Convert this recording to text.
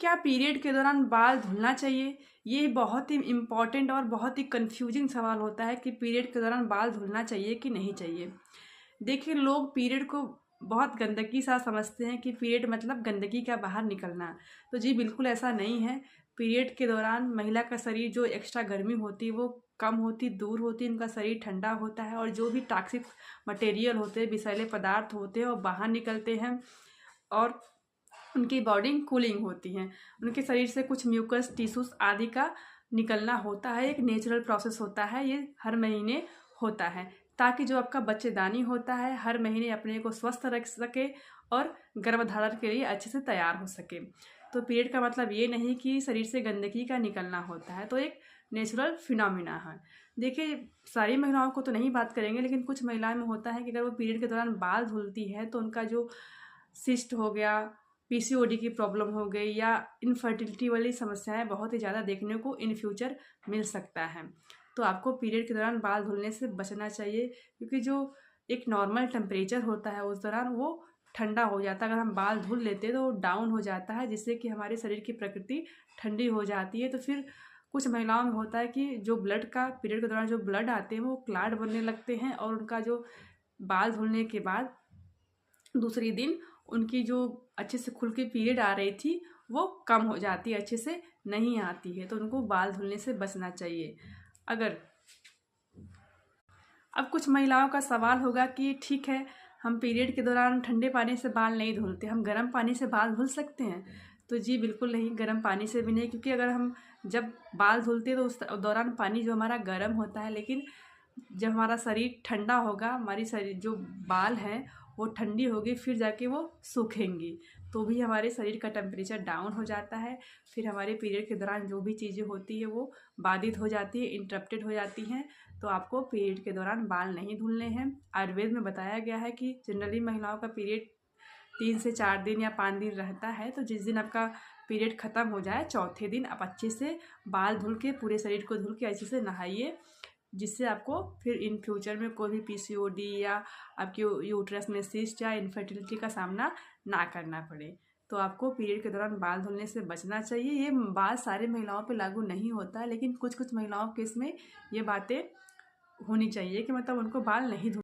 क्या पीरियड के दौरान बाल धुलना चाहिए? ये बहुत ही इम्पॉर्टेंट और बहुत ही कन्फ्यूजिंग सवाल होता है कि पीरियड के दौरान बाल धुलना चाहिए कि नहीं चाहिए। देखिए, लोग पीरियड को बहुत गंदगी सा समझते हैं कि पीरियड मतलब गंदगी का बाहर निकलना। तो जी बिल्कुल ऐसा नहीं है। पीरियड के दौरान महिला का शरीर जो एक्स्ट्रा गर्मी होती है वो कम होती, दूर होती, उनका शरीर ठंडा होता है और जो भी टॉक्सिक मटेरियल होते हैं, विषैले पदार्थ होते हैं, वो बाहर निकलते हैं और उनकी बॉडी कूलिंग होती हैं। उनके शरीर से कुछ म्यूकस टिश्यूज आदि का निकलना होता है। एक नेचुरल प्रोसेस होता है, ये हर महीने होता है ताकि जो आपका बच्चेदानी होता है हर महीने अपने को स्वस्थ रख सके और गर्भधारण के लिए अच्छे से तैयार हो सके। तो पीरियड का मतलब ये नहीं कि शरीर से गंदगी का निकलना होता है, तो एक नेचुरल फिनोमिना है। देखिए, सारी महिलाओं को तो नहीं बात करेंगे, लेकिन कुछ महिलाओं में होता है कि अगर वो पीरियड के दौरान बाल धुलती है तो उनका जो सिस्ट हो गया, पीसीओडी की प्रॉब्लम हो गई या इनफर्टिलिटी वाली समस्याएं बहुत ही ज़्यादा देखने को इन फ्यूचर मिल सकता है। तो आपको पीरियड के दौरान बाल धुलने से बचना चाहिए, क्योंकि जो एक नॉर्मल टेम्परेचर होता है उस दौरान वो ठंडा हो जाता है। अगर हम बाल धुल लेते हैं तो वो डाउन हो जाता है, जिससे कि हमारे शरीर की प्रकृति ठंडी हो जाती है। तो फिर कुछ महिलाओं में होता है कि जो ब्लड का पीरियड के दौरान जो ब्लड आते हैं वो क्लाट बनने लगते हैं और उनका जो बाल धुलने के बाद दूसरी दिन उनकी जो अच्छे से खुल के पीरियड आ रही थी वो कम हो जाती है, अच्छे से नहीं आती है। तो उनको बाल धुलने से बचना चाहिए। अगर अब कुछ महिलाओं का सवाल होगा कि ठीक है, हम पीरियड के दौरान ठंडे पानी से बाल नहीं धुलते, हम गर्म पानी से बाल धुल सकते हैं? तो जी बिल्कुल नहीं, गर्म पानी से भी नहीं, क्योंकि अगर हम जब बाल धुलते हैं तो उस दौरान पानी जो हमारा गर्म होता है, लेकिन जब हमारा शरीर ठंडा होगा, हमारी शरीर जो बाल हैं वो ठंडी होगी, फिर जाके वो सूखेंगी, तो भी हमारे शरीर का टेम्परेचर डाउन हो जाता है। फिर हमारे पीरियड के दौरान जो भी चीज़ें होती है वो बाधित हो जाती है, इंटरप्टेड हो जाती हैं। तो आपको पीरियड के दौरान बाल नहीं धुलने हैं। आयुर्वेद में बताया गया है कि जनरली महिलाओं का पीरियड 3 से 4 दिन या 5 दिन रहता है। तो जिस दिन आपका पीरियड ख़त्म हो जाए, चौथे दिन आप अच्छे से बाल धुल के, पूरे शरीर को धुल के अच्छे से नहाइए, जिससे आपको फिर इन फ्यूचर में कोई भी पीसीओडी या आपकी यूट्रस में सिस्ट या इनफर्टिलिटी का सामना ना करना पड़े। तो आपको पीरियड के दौरान बाल धुलने से बचना चाहिए। ये बात सारी महिलाओं पे लागू नहीं होता है, लेकिन कुछ कुछ महिलाओं के इसमें ये बातें होनी चाहिए कि मतलब उनको बाल नहीं धुल